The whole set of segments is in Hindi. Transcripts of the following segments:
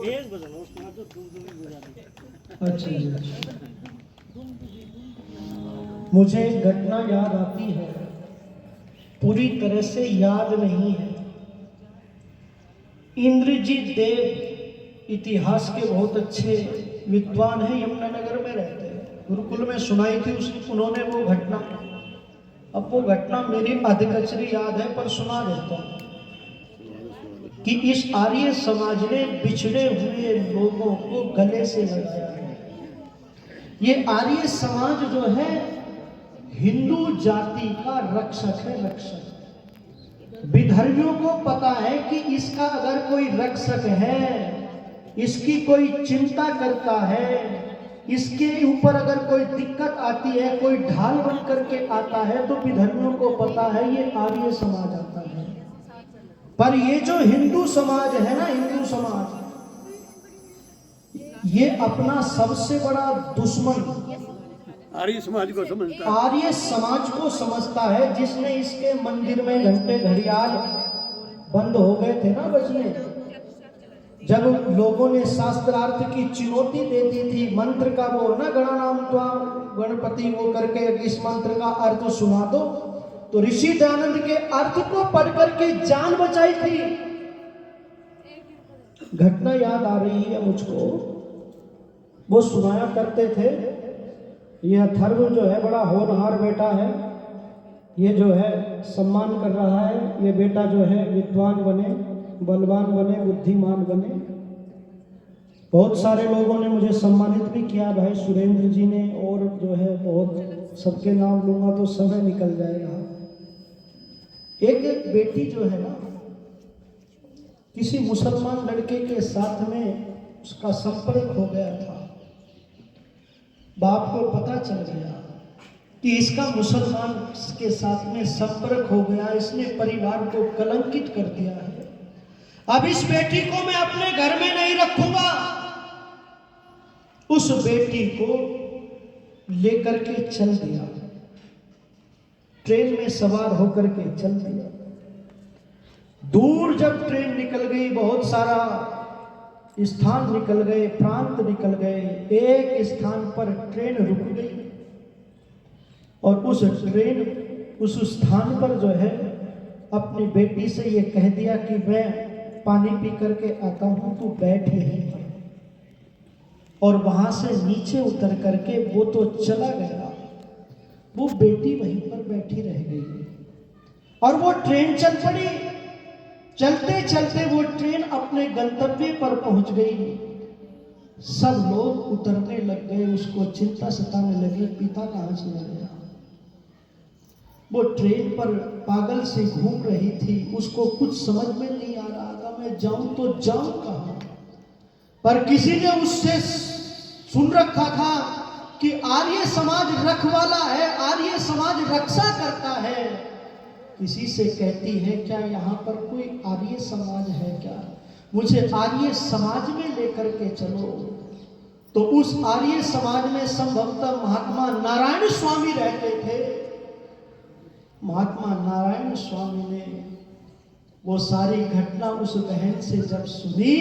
एक बदल उसके बाद तो तुम बजा दी। अच्छा जी, अच्छा। मुझे एक घटना याद आती है, पूरी तरह से याद नहीं है। इंद्रजीत देव इतिहास के बहुत अच्छे विद्वान हैं, यमुनानगर में रहते हैं। गुरुकुल में सुनाई थी उन्होंने वो घटना। अब वो घटना मेरी अधकचरी याद है, पर सुना देता हूँ कि इस आर्य समाज ने बिछड़े हुए लोगों को गले से लगाया है। ये आर्य समाज जो है हिंदू जाति का रक्षक है, रक्षक। विधर्मियों को पता है कि इसका अगर कोई रक्षक है, इसकी कोई चिंता करता है, इसके ऊपर अगर कोई दिक्कत आती है, कोई ढाल बन करके आता है, तो विधर्मियों को पता है ये आर्य समाज आता है। पर ये जो हिंदू समाज है ना, हिंदू समाज, ये अपना सबसे बड़ा दुश्मन आर्य समाज को समझता है। आर्य समाज को समझता है, जिसने इसके मंदिर में घंटे घड़ियाल बंद हो गए थे ना बजने, जब लोगों ने शास्त्रार्थ की चुनौती दे दी थी, मंत्र का वो ना गणानाम त्वा गणपति वो करके इस मंत्र का अर्थ सुना दो, तो ऋषि दयानंद के अर्थ को पढ़ करके जान बचाई थी। घटना याद आ रही है मुझको, वो सुनाया करते थे। ये अथर्व जो है बड़ा होनहार बेटा है, ये जो है सम्मान कर रहा है। ये बेटा जो है विद्वान बने, बलवान बने, बुद्धिमान बने। बहुत सारे लोगों ने मुझे सम्मानित भी किया, भाई सुरेंद्र जी ने, और जो है बहुत, सबके नाम लूंगा तो समय निकल जाएगा। एक बेटी जो है ना, किसी मुसलमान लड़के के साथ में उसका संपर्क हो गया था। बाप को पता चल गया कि इसका मुसलमान के साथ में संपर्क हो गया, इसने परिवार को कलंकित कर दिया है। अब इस बेटी को मैं अपने घर में नहीं रखूंगा। उस बेटी को लेकर के चल दिया, ट्रेन में सवार होकर के चल दिया। दूर जब ट्रेन निकल गई, बहुत सारा स्थान निकल गए, प्रांत निकल गए, एक स्थान पर ट्रेन रुक गई और उस स्थान पर जो है अपनी बेटी से ये कह दिया कि मैं पानी पी करके आता हूं, तू बैठ यहीं पर। और वहां से नीचे उतर करके वो तो चला गया, वो बेटी वहीं पर बैठी रह गई और वो ट्रेन चल पड़ी। चलते चलते वो ट्रेन अपने गंतव्य पर पहुंच गई। सब लोग उतरने लग गए, उसको चिंता सताने लगी, पिता कहां चला गया। वो ट्रेन पर पागल से घूम रही थी, उसको कुछ समझ में नहीं आ रहा था, मैं जाऊं तो जाऊं कहां। पर किसी ने उससे सुन रखा था कि आर्य समाज रखवाला है, आर्य समाज रक्षा करता है। किसी से कहती है, क्या यहाँ पर कोई आर्य समाज है क्या, मुझे आर्य समाज में लेकर के चलो। तो उस आर्य समाज में संभवतः महात्मा नारायण स्वामी रहते थे। महात्मा नारायण स्वामी ने वो सारी घटना उस बहन से जब सुनी,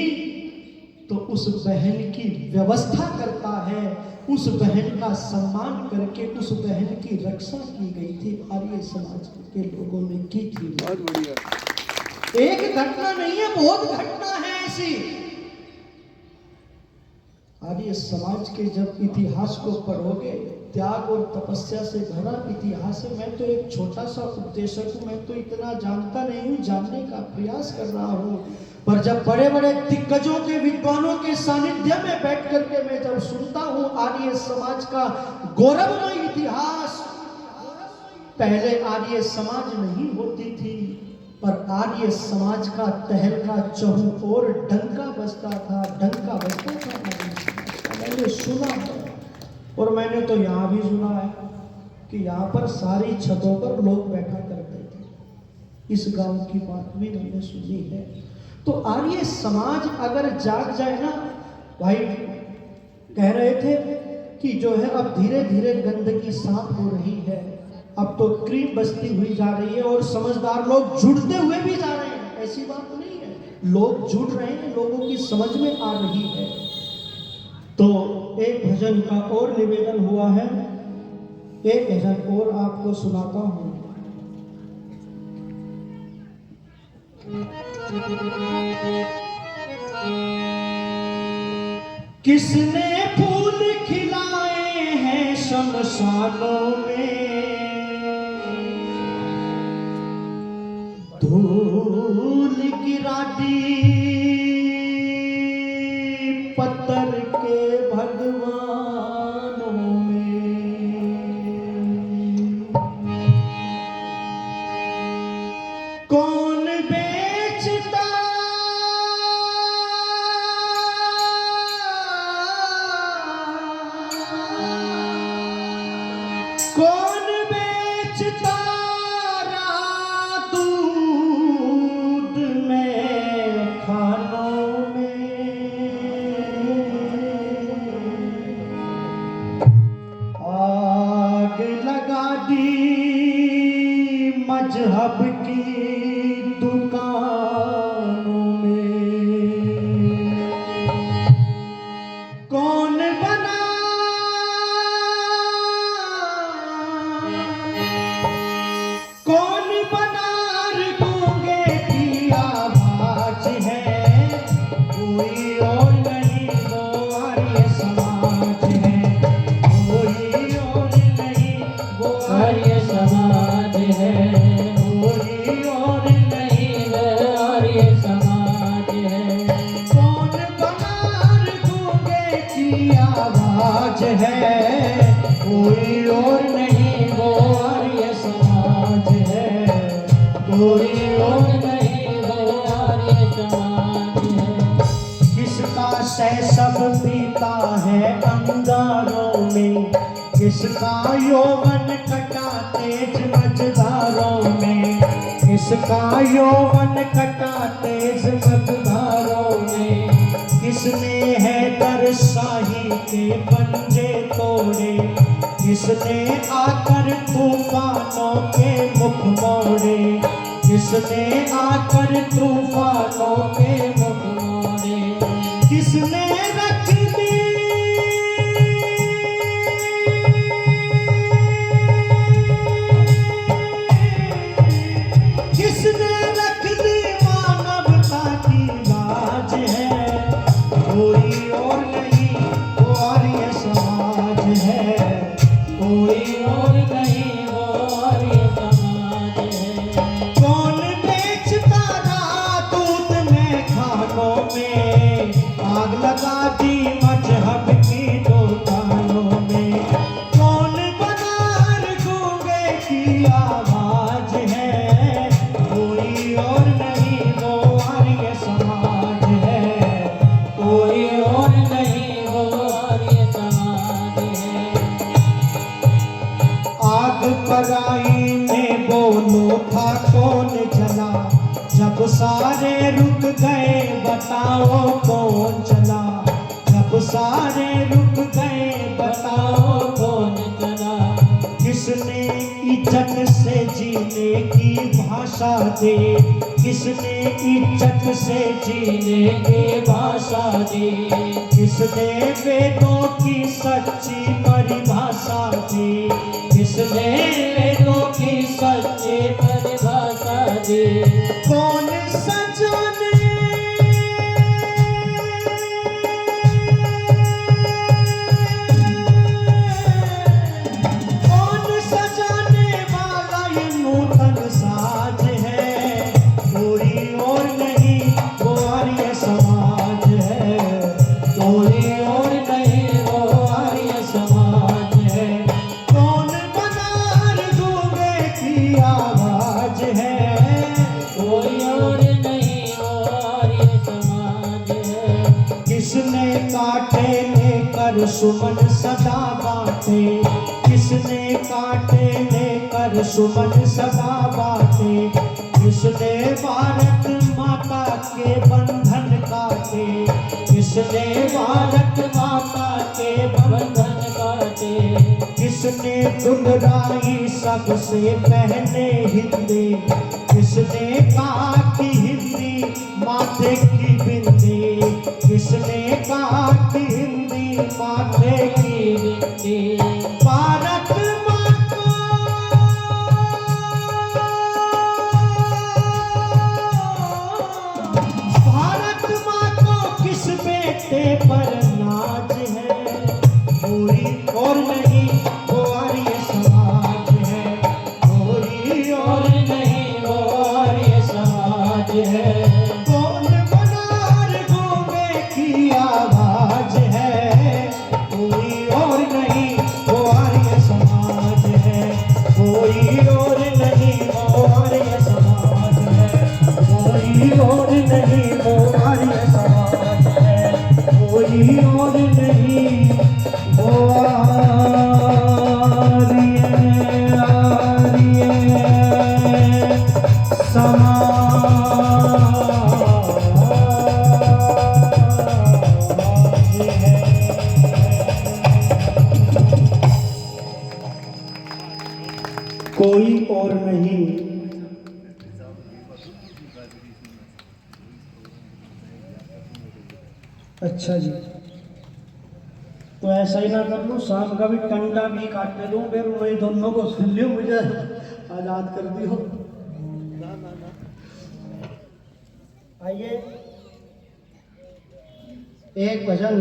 तो उस बहन की व्यवस्था करता है, उस बहन का सम्मान करके उस बहन की रक्षा की गई थी, आर्य समाज के लोगों ने की थी। बहुत बढ़िया। एक घटना नहीं है, बहुत घटना है ऐसी। आर्य समाज के जब इतिहास को पढ़ोगे, त्याग और तपस्या से भरा इतिहास है। मैं तो एक छोटा सा उपदेशक हूँ, मैं तो इतना जानता नहीं हूँ, जानने का प्रयास कर रहा हूँ। पर जब बड़े बड़े दिग्गजों के, विद्वानों के सानिध्य में बैठ करके मैं जब सुनता हूँ आर्य समाज का गौरवमय इतिहास, पहले आर्य समाज नहीं होती थी, पर आर्य समाज का तहलका चहु और डंका बजता था, डंका बजता था। मैंने सुना है और मैंने तो यहाँ भी सुना है कि यहाँ पर सारी छतों पर लोग बैठा करते थे। इस गांव की बात भी मैंने सुनी है। तो आर्य समाज अगर जाग जाए ना, भाई कह रहे थे कि जो है अब धीरे धीरे गंदगी साफ हो रही है, अब तो क्रीम बचती हुई जा रही है और समझदार लोग जुड़ते हुए भी जा रहे हैं, ऐसी बात नहीं है। लोग जुड़ रहे हैं, लोगों की समझ में आ रही है। तो एक भजन का और निवेदन हुआ है, एक भजन और आपको सुनाता हूं। किसने फूल खिलाए हैं शमशानों में, धूल गिरा दी पत्थर के भगवानों में। कौन बेचता कौन बेचता दूध में खानों में, आग लगा दी मजहब की दुकानों में। कौन बना कौन बनार गूंगे की आवाज है, कोई और नहीं वो आर्य समाज है, कोई और नहीं वो आर्य समाज है, कोई और नहीं वो आर्य समाज है। कौन बनार गूंगे की आवाज है, कोई और नहीं वो आर्य समाज है, कोई और नहीं वो आर्य समाज है। किसका सह सब पीता है अंगारों में, किसका यौवन कटा तेज मझधारों में, किसका यौवन कटा तेज मझधारों में। किसने है दर शाही के पंजे तोड़े, किसने आकर तूफानों के मुख मोड़े, किसने आकर तूफानों के मुख मोड़े। किसने रख दी किसने रख दी मानवता की लाज है, कोई और नहीं वो आर्य समाज है, कोई और नहीं वो आर्य समाज है। कौन बेचता रहा दूध में खानों में, आग लगा दी मजहब की दुकानों में। कौन बनार गूंगे की आवाज है, कोई और नहीं वो आर्य समाज है, कोई और नहीं वो आर्य समाज है। आग पराई में बोलो था कौन जला, जब सारे रुक गए बताओ कौन चला, जब सारे रुक गए बताओ कौन चला। किसने इज्जत से जीने की भाषा दे, किसने इज्जत से जीने की भाषा दे, किसने वेदों की सच्ची परिभाषा दी, किसने वेदों की सच्ची परिभाषा दी। कौन सजाने वाला ये नूतन साज है, कोई और नहीं वो आर्य समाज है, कोई और नहीं वो आर्य समाज है। कौन बनार गूंगे की आवाज है, कोई और नहीं वो आर्य समाज है। किसने काटे लेकर सुमन सदा बाटे, किसने काटे लेकर सुमन सदा बाटे, किसने भारत माता के बंधन काटे, किसने भारत माता के बंधन काटे। किसने दुलराई सबसे पहले हिंदी, किसने कहा कि हिंदी माथे किसने काटी हिंदी माथे की मिट्टी। भारत माँ को किस बेटे पर नाज है, कोई और नहीं वो आर्य समाज है, कोई और नहीं वो आर्य समाज है। कौन बनार गूंगे की आवाज है, कोई और नहीं वो आर्य समाज है, कोई और नहीं वो आर्य समाज है, कोई और नहीं वो आर्य समाज है, कोई और नहीं वो आर्य समाज है। कोई और नहीं। अच्छा जी, तो ऐसा ही ना कर लूँ, शाम का भी टंडा भी काटने दूँ, फिर वही दोनों को सुन लियो, मुझे आजाद कर दियो। आइए एक भजन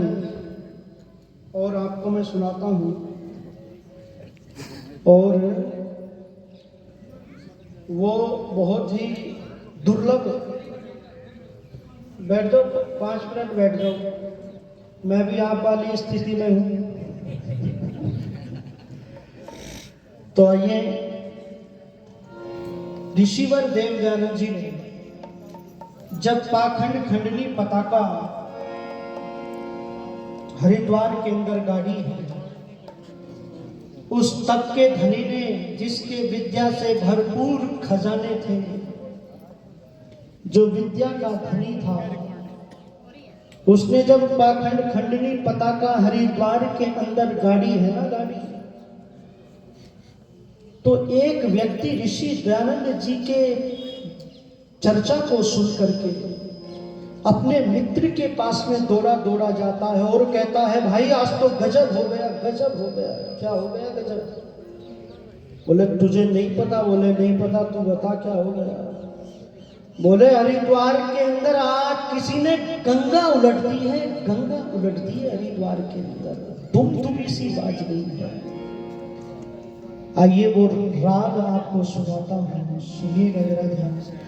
और आपको मैं सुनाता हूँ, और वो बहुत ही दुर्लभ। बैठ जाओ, 5 मिनट बैठ जाओ, मैं भी आप वाली स्थिति में हूं। तो आइए, ऋषिवर देव दयानंद जी ने जब पाखंड खंडनी पताका हरिद्वार के अंदर गाड़ी है, उस तब के धनी ने, जिसके विद्या से भरपूर खजाने थे, जो विद्या का धनी था, उसने जब पाखंड खंडनी पताका हरिद्वार के अंदर गाड़ी है ना गाड़ी, तो एक व्यक्ति ऋषि दयानंद जी के चर्चा को सुन करके अपने मित्र के पास में दौड़ा दौड़ा जाता है और कहता है, भाई आज तो गजब हो गया, गजब हो गया। क्या हो गया गजब? बोले तुझे नहीं पता? बोले नहीं पता, तू बता क्या हो गया। बोले हरिद्वार के अंदर आज किसी ने गंगा उलट दी है, गंगा उलट दी है हरिद्वार के अंदर, दुम सी बाज गई है। आइए वो राग आपको सुनाता हूँ, सुनिएगा जरा ध्यान से।